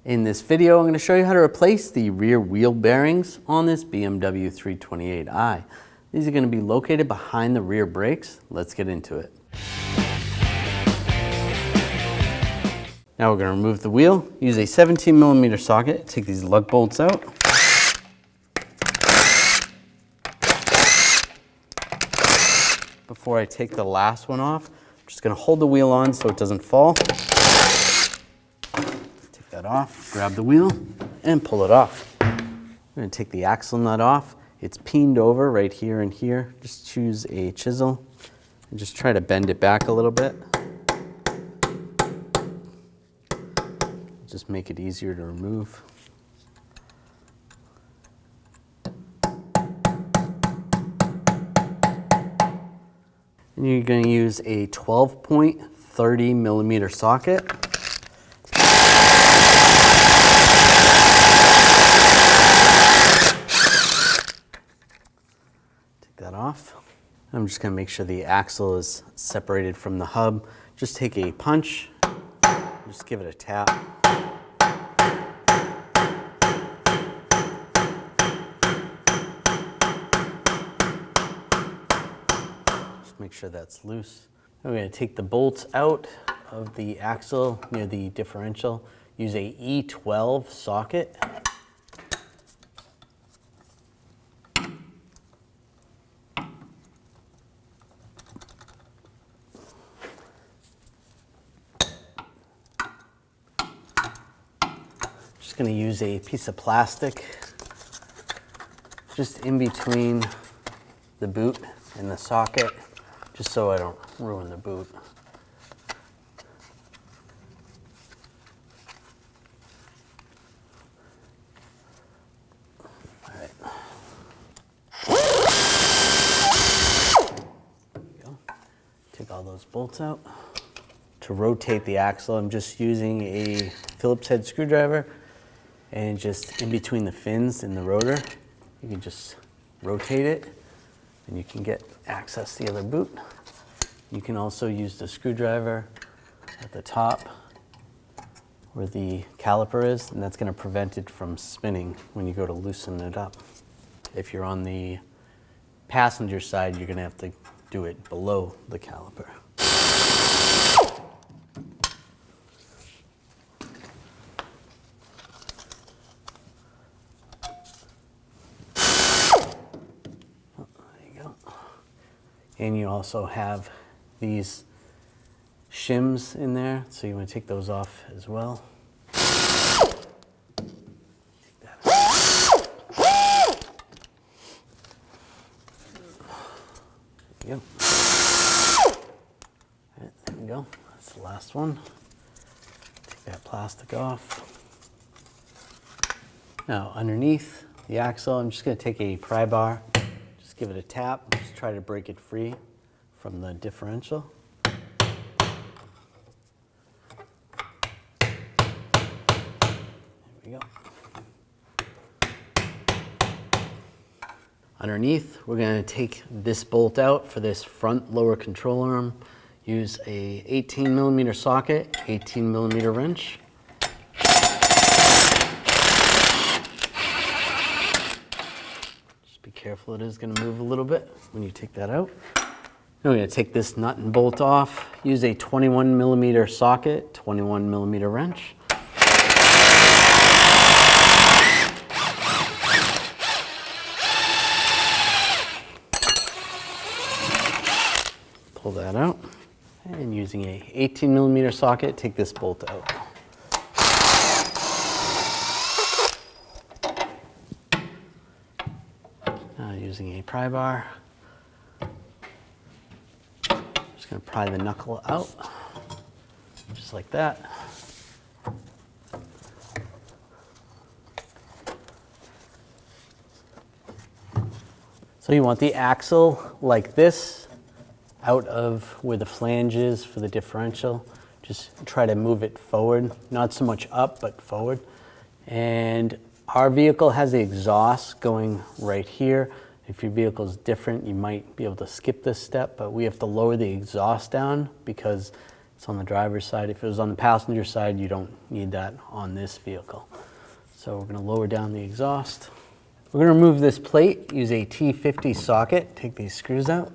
In this video, I'm going to show you how to replace the rear wheel bearings on this BMW 328i. These are going to be located behind the rear brakes. Let's get into it. Now we're going to remove the wheel. Use a 17mm socket. Take these lug bolts out. Before I take the last one off, I'm just going to hold the wheel on so it doesn't fall. Take that off, grab the wheel, and pull it off. I'm going to take the axle nut off. It's peened over right here and here. Just choose a chisel and just try to bend it back a little bit. Just make it easier to remove. And you're going to use a 12.30mm socket. Take that off. I'm just going to make sure the axle is separated from the hub. Just take a punch, just give it a tap. Make sure that's loose. I'm going to take the bolts out of the axle near the differential. Use a E12 socket. Just going to use a piece of plastic just in between the boot and the socket, just so I don't ruin the boot. All right. There we go. Take all those bolts out. To rotate the axle, I'm just using a Phillips head screwdriver, and just in between the fins in the rotor, you can just rotate it, and you can get access to the other boot. You can also use the screwdriver at the top where the caliper is, and that's going to prevent it from spinning when you go to loosen it up. If you're on the passenger side, you're going to have to do it below the caliper. And you also have these shims in there, so you want to take those off as well. Take that out. There you go. All right, there we go. That's the last one. Take that plastic off. Now underneath the axle, I'm just going to take a pry bar. Give it a tap, just try to break it free from the differential. There we go. Underneath, we're going to take this bolt out for this front lower control arm. Use a 18mm socket, 18mm wrench. Careful, it is going to move a little bit when you take that out. Now we're going to take this nut and bolt off. Use a 21mm socket, 21mm wrench. Pull that out. And using a 18mm socket, take this bolt out. Using a pry bar, just going to pry the knuckle out, just like that. So you want the axle like this, out of where the flange is for the differential. Just try to move it forward, not so much up, but forward. And our vehicle has the exhaust going right here. If your vehicle is different, you might be able to skip this step, but we have to lower the exhaust down because It's on the driver's side. If it was on the passenger side, you don't need that on this vehicle. So we're going to lower down the exhaust. We're going to remove this plate, use a T50 socket, take these screws out.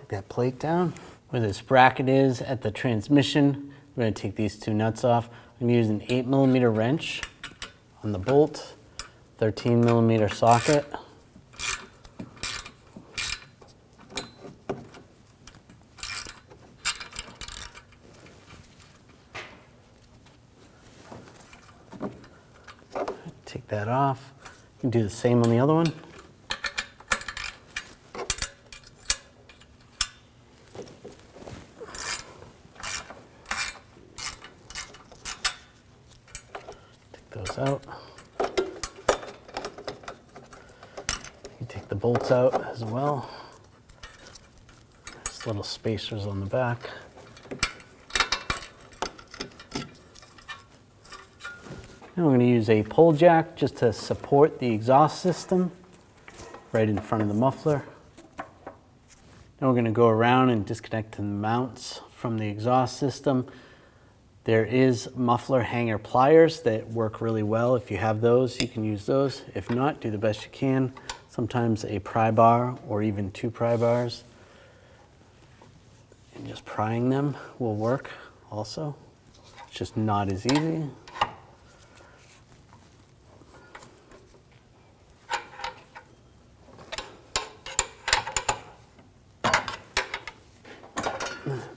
That plate down. Where this bracket is at the transmission, we're going to take these two nuts off. I'm going to use an 8mm wrench on the bolt, 13mm socket. Take that off. You can do the same on the other one. Those out. You take the bolts out as well. There's little spacers on the back. Now we're going to use a pull jack just to support the exhaust system right in front of the muffler. Now we're going to go around and disconnect the mounts from the exhaust system. There is muffler hanger pliers that work really well. If you have those, you can use those. If not, do the best you can. Sometimes a pry bar or even two pry bars. And just prying them will work also. It's just not as easy.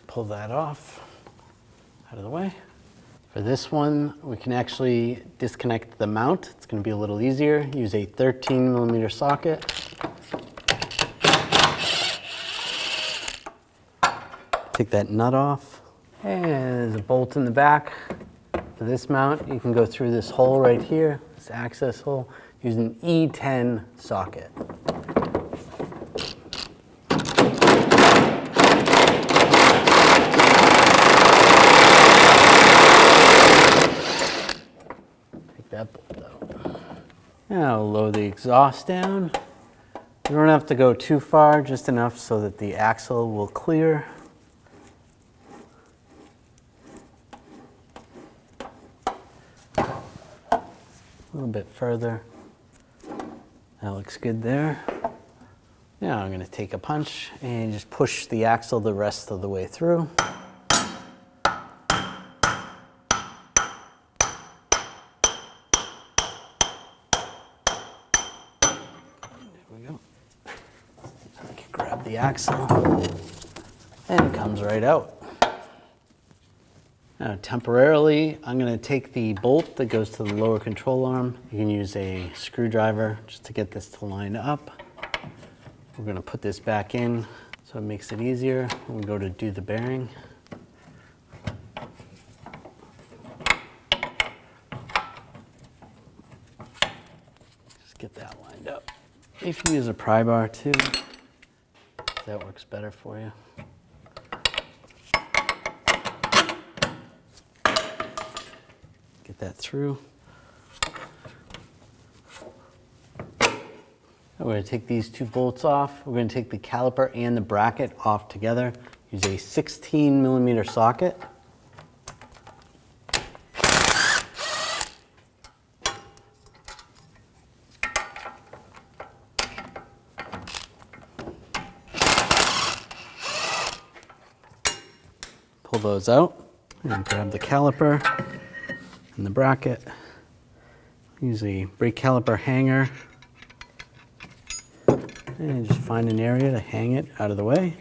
Pull that off. Out of the way. For this one, we can actually disconnect the mount. It's going to be a little easier. Use a 13mm socket. Take that nut off. And there's a bolt in the back. For this mount, you can go through this hole right here, this access hole, use an E10 socket. That bolt out. Now lower the exhaust down. You don't have to go too far, just enough so that the axle will clear. A little bit further. That looks good there. Now I'm going to take a punch and just push the axle the rest of the way through. Grab the axle and it comes right out. Now temporarily, I'm going to take the bolt that goes to the lower control arm. You can use a screwdriver just to get this to line up. We're going to put this back in so it makes it easier when we go to do the bearing. Just get that lined up. You can use a pry bar too. That works better for you. Get that through. We're going to take these two bolts off. We're going to take the caliper and the bracket off together. Use a 16mm socket. Pull those out and grab the caliper and the bracket. Use a brake caliper hanger and just find an area to hang it out of the way.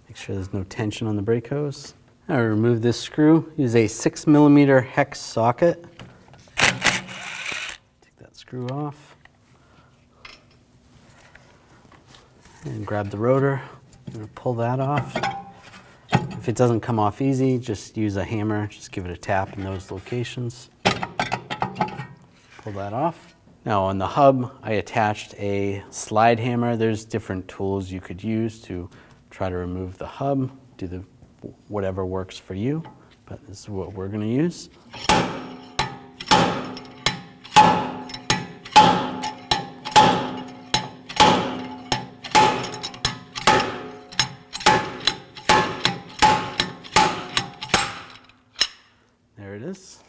Make sure there's no tension on the brake hose. Now remove this screw. Use a 6mm hex socket. Take that screw off and grab the rotor. I'm going to pull that off. If it doesn't come off easy, just use a hammer. Just give it a tap in those locations. pull that off. Now on the hub, I attached a slide hammer. There's different tools you could use to try to remove the hub, do the whatever works for you, but this is what we're gonna use. There it is.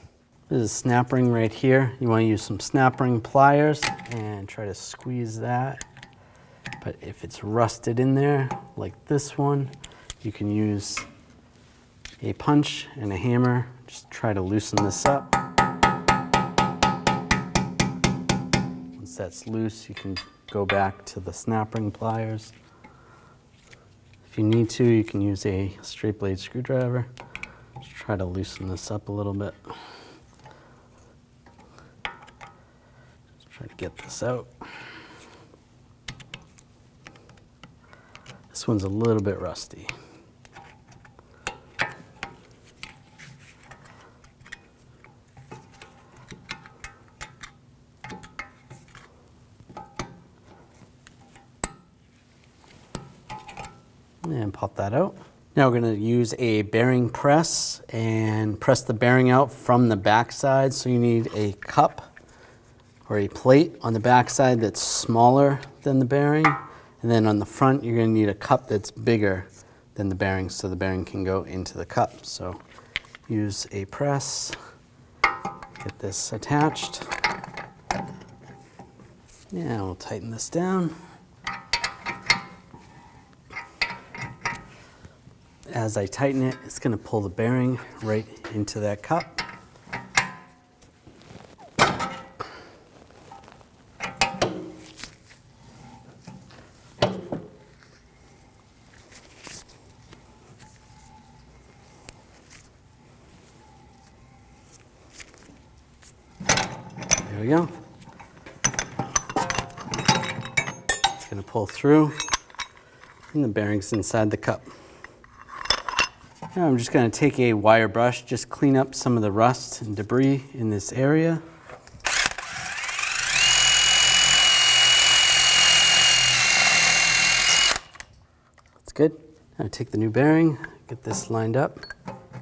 This is a snap ring right here. You want to use some snap ring pliers and try to squeeze that. But if it's rusted in there, like this one, you can use a punch and a hammer. Just try to loosen this up. Once that's loose, you can go back to the snap ring pliers. If you need to, you can use a straight blade screwdriver. Just try to loosen this up a little bit. Try to get this out. This one's a little bit rusty. And pop that out. Now we're going to use a bearing press and press the bearing out from the back side. So you need a cup or a plate on the back side that's smaller than the bearing. And then on the front, you're going to need a cup that's bigger than the bearing so the bearing can go into the cup. So use a press, get this attached. Yeah, we'll tighten this down. As I tighten it, it's going to pull the bearing right into that cup. There we go. It's going to pull through, and the bearing's inside the cup. Now I'm just going to take a wire brush, just clean up some of the rust and debris in this area. That's good. Now take the new bearing, get this lined up.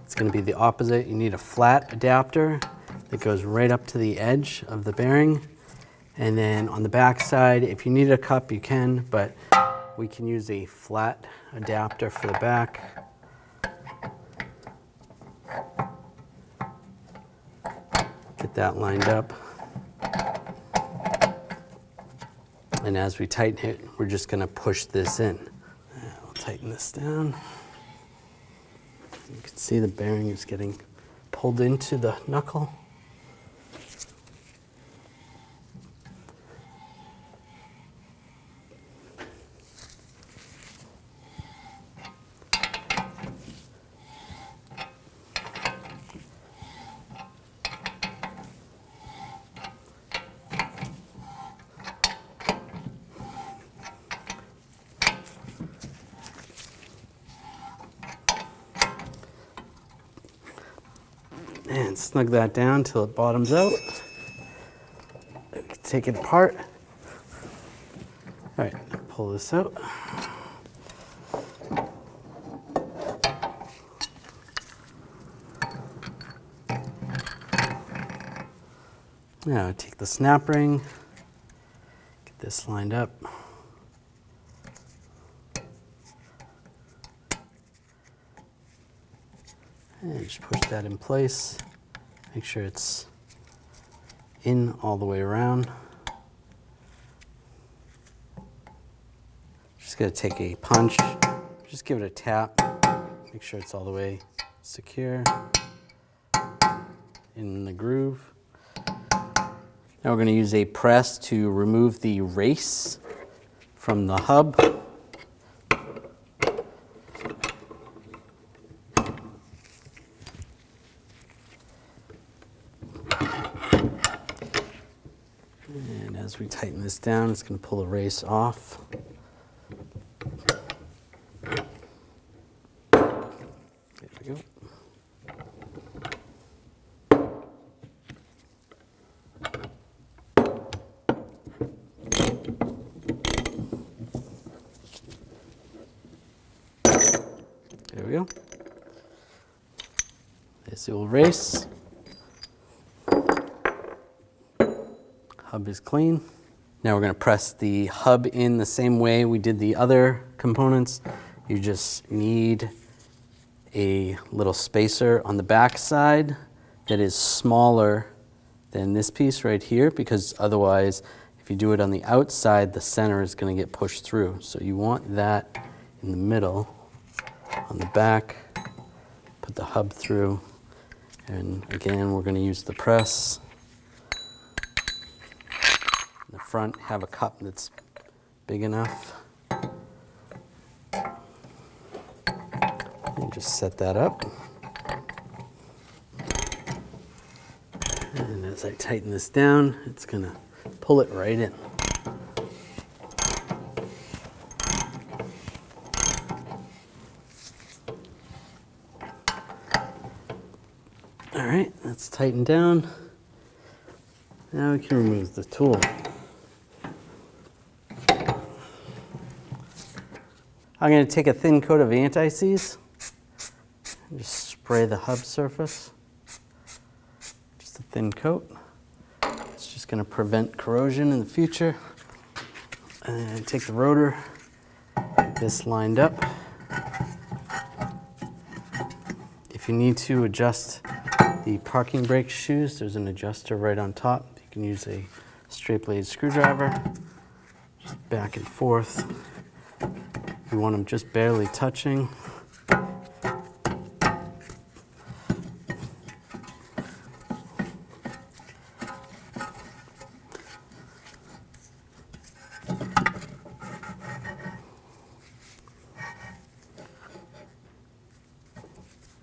It's going to be the opposite. You need a flat adapter that goes right up to the edge of the bearing. And then on the back side, if you need a cup, you can, but we can use a flat adapter for the back. Get that lined up. And as we tighten it, we're just going to push this in. We'll tighten this down. You can see the bearing is getting pulled into the knuckle. And snug that down until it bottoms out. Take it apart. All right, pull this out. Now take the snap ring, get this lined up. And just push that in place. Make sure it's in all the way around. Just gotta take a punch, just give it a tap, make sure it's all the way secure in the groove. Now we're gonna use a press to remove the race from the hub. And as we tighten this down, it's going to pull the race off. There we go. we go. This will race. Hub is clean. Now we're going to press the hub in the same way we did the other components. You just need a little spacer on the back side that is smaller than this piece right here, because otherwise if you do it on the outside, the center is going to get pushed through. So you want that in the middle on the back. Put the hub through, and again we're going to use the press. In the front, have a cup that's big enough. And just set that up. And as I tighten this down, it's going to pull it right in. All right, that's tightened down. Now we can remove the tool. I'm going to take a thin coat of anti-seize and just spray the hub surface. Just a thin coat. It's just going to prevent corrosion in the future. And then I take the rotor, get this lined up. If you need to adjust the parking brake shoes, there's an adjuster right on top. You can use a straight blade screwdriver, just back and forth. You want them just barely touching.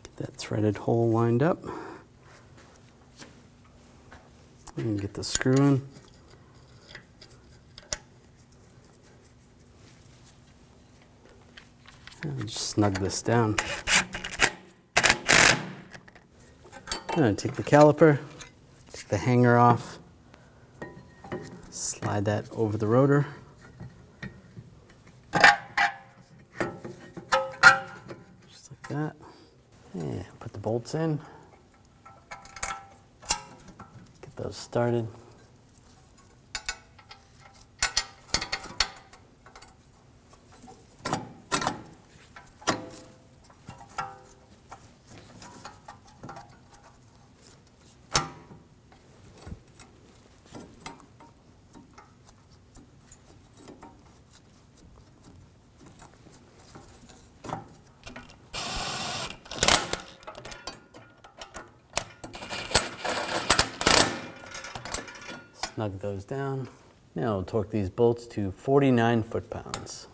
Get that threaded hole lined up. And get the screw in. And just snug this down. And take the caliper, take the hanger off, slide that over the rotor. Just like that. And put the bolts in. Get those started. Snug those down. Now we'll torque these bolts to 49 foot-pounds.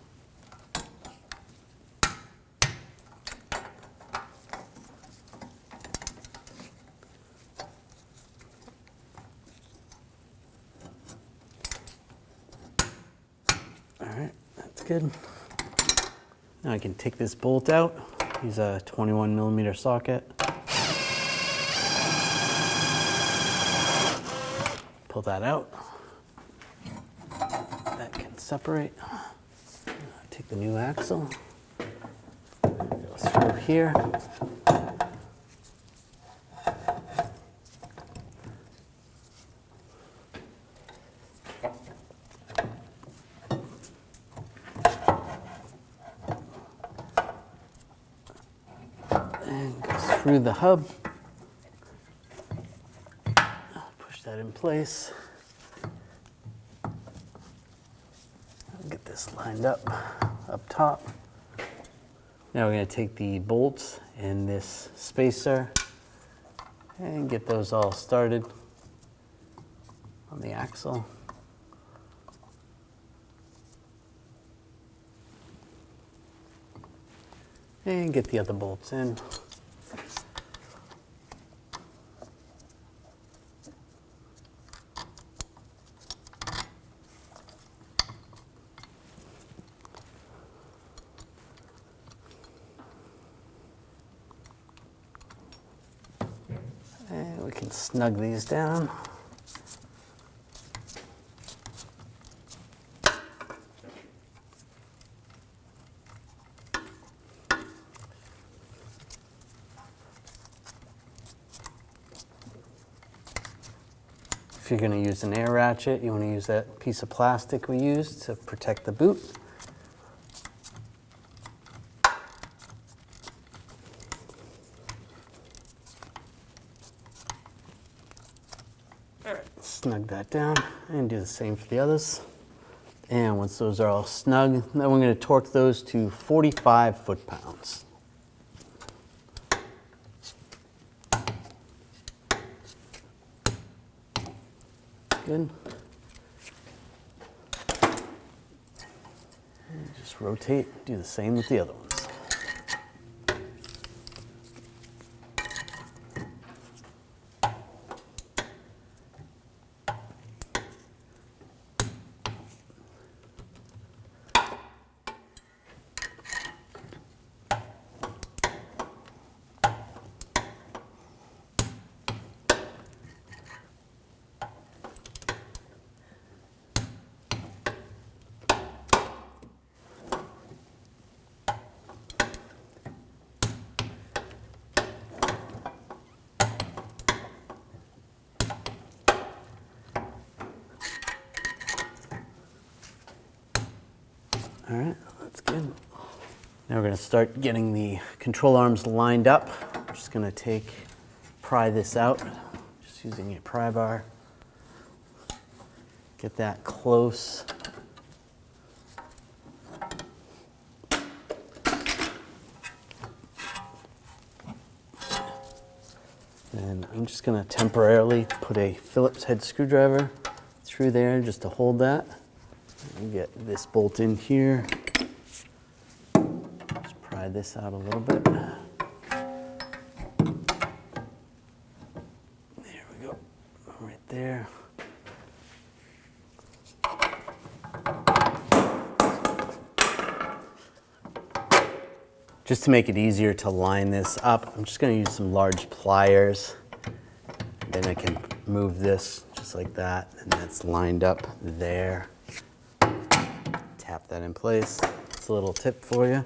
All right, that's good. Now I can take this bolt out. Use a 21mm socket. Pull that out. That can separate. Take the new axle. Go through here. And go through the hub. That in place. Get this lined up top. Now we're going to take the bolts and this spacer and get those all started on the axle. And get the other bolts in. And we can snug these down. If you're going to use an air ratchet, you want to use that piece of plastic we used to protect the boot. All right, snug that down and do the same for the others. And once those are all snug, then we're going to torque those to 45 foot-pounds. Good. And just rotate, do the same with the other ones. All right, that's good. Now we're going to start getting the control arms lined up. I'm just going to pry this out, just using a pry bar. Get that close. And I'm just going to temporarily put a Phillips head screwdriver through there just to hold that. And get this bolt in here. Just pry this out a little bit. There we go, right there. Just to make it easier to line this up, I'm just going to use some large pliers. Then I can move this just like that, and that's lined up there. Tap that in place. It's a little tip for you.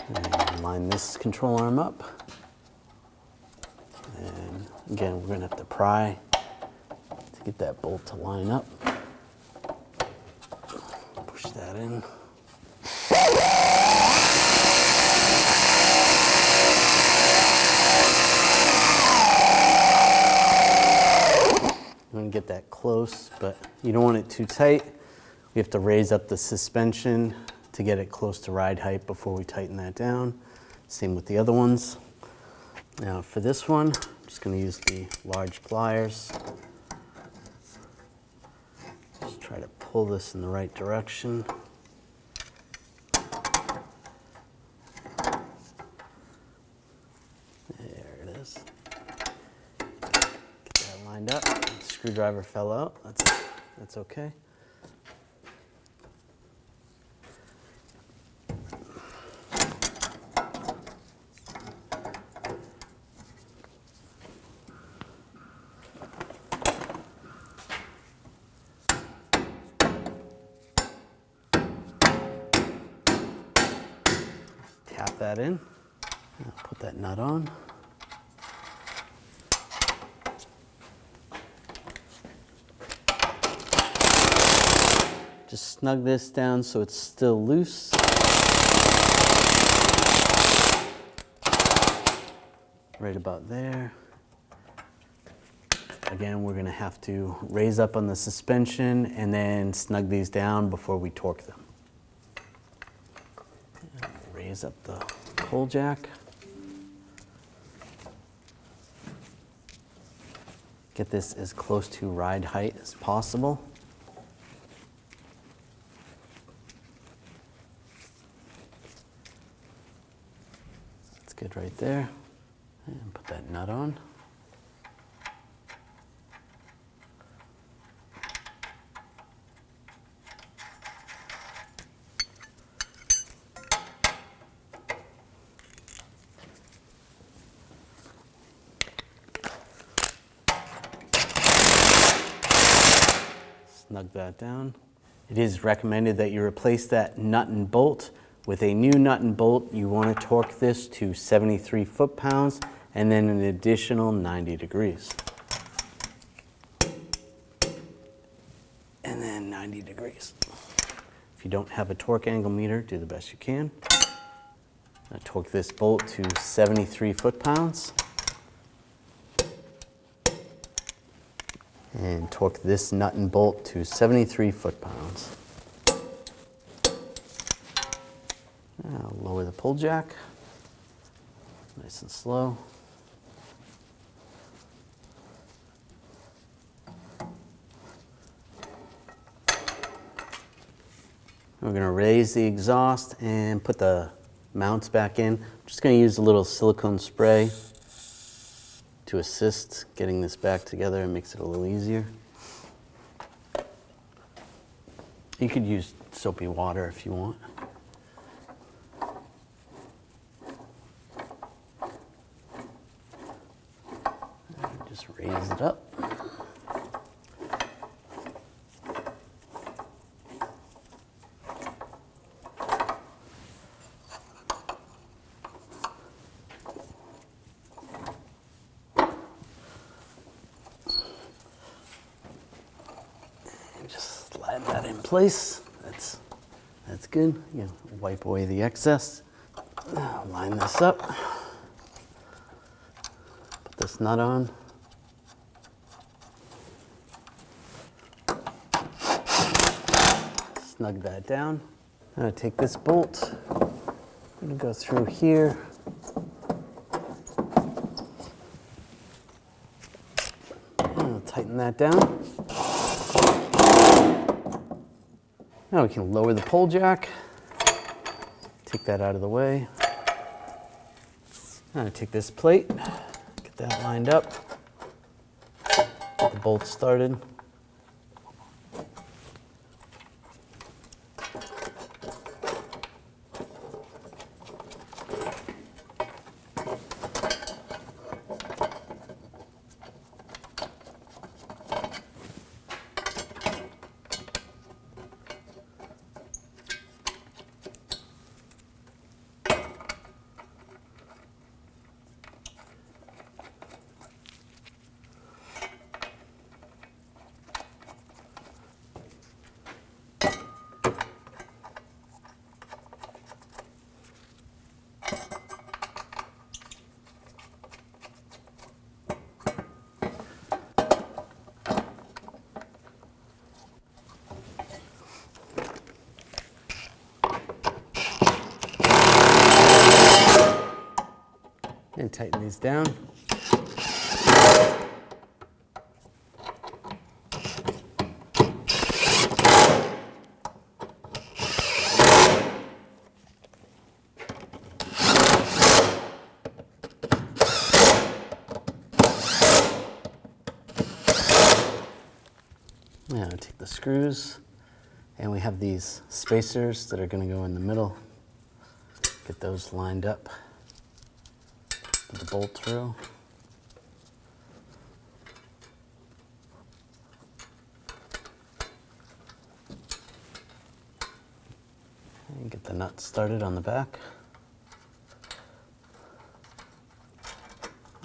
And line this control arm up. And again, we're going to have to pry to get that bolt to line up. Push that in. You want to get that close, but you don't want it too tight. We have to raise up the suspension to get it close to ride height before we tighten that down. Same with the other ones. Now for this one, I'm just going to use the large pliers. Just try to pull this in the right direction. There it is. Get that lined up. The screwdriver fell out. That's okay. Tap that in. I'll put that nut on. Just snug this down so it's still loose. Right about there. Again, we're going to have to raise up on the suspension and then snug these down before we torque them. Raise up the pole jack. Get this as close to ride height as possible. That's good right there. And put that nut on. Snug that down. It is recommended that you replace that nut and bolt with a new nut and bolt. You want to torque this to 73 foot-pounds and then an additional 90 degrees. 90 degrees. If you don't have a torque angle meter, do the best you can. I torque this bolt to 73 foot-pounds. And torque this nut and bolt to 73 foot-pounds. I'll lower the pull jack, nice and slow. We're going to raise the exhaust and put the mounts back in. I'm just going to use a little silicone spray to assist getting this back together and makes it a little easier. You could use soapy water if you want. And just raise it up. Just slide that in place. That's good. You know, wipe away the excess. Line this up. Put this nut on. Snug that down. I'm going to take this bolt. I'm going to go through here. And tighten that down. Now we can lower the pull jack, take that out of the way. I'm going to take this plate, get that lined up, get the bolt started. And tighten these down. Now take the screws, and we have these spacers that are going to go in the middle. Get those lined up. Put the bolt through. And get the nut started on the back.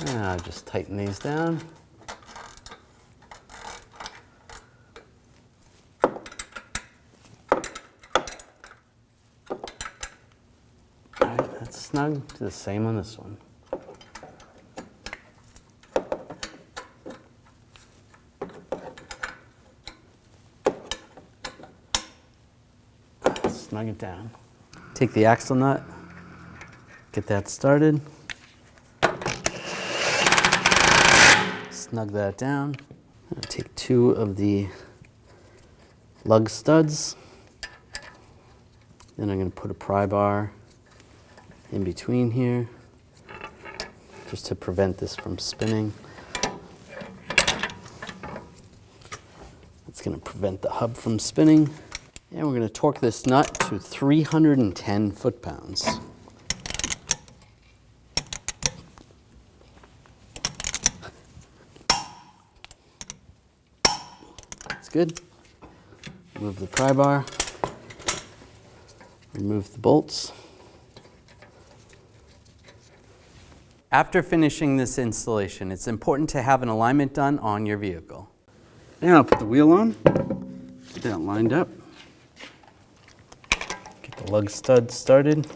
Now just tighten these down. Alright, that's snug. Do the same on this one. Snug it down. Take the axle nut, get that started. Snug that down. Take two of the lug studs. Then I'm going to put a pry bar in between here, just to prevent this from spinning. It's going to prevent the hub from spinning. And we're going to torque this nut to 310 foot-pounds. That's good. Remove the pry bar. Remove the bolts. After finishing this installation, it's important to have an alignment done on your vehicle. Now I'll put the wheel on. Get that lined up. Get the lug stud started.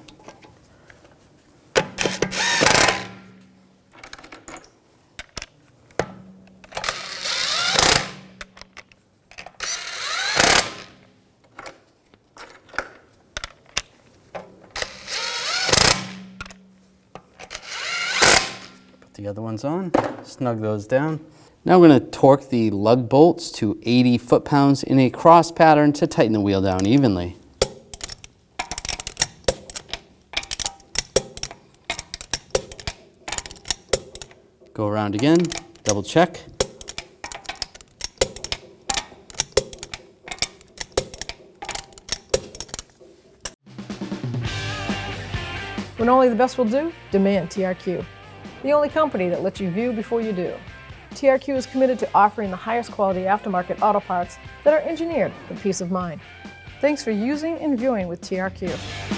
The other one's on, snug those down. Now we're going to torque the lug bolts to 80 foot-pounds in a cross pattern to tighten the wheel down evenly. Go around again, double check. When only the best will do, demand TRQ. The only company that lets you view before you do. TRQ is committed to offering the highest quality aftermarket auto parts that are engineered for peace of mind. Thanks for using and viewing with TRQ.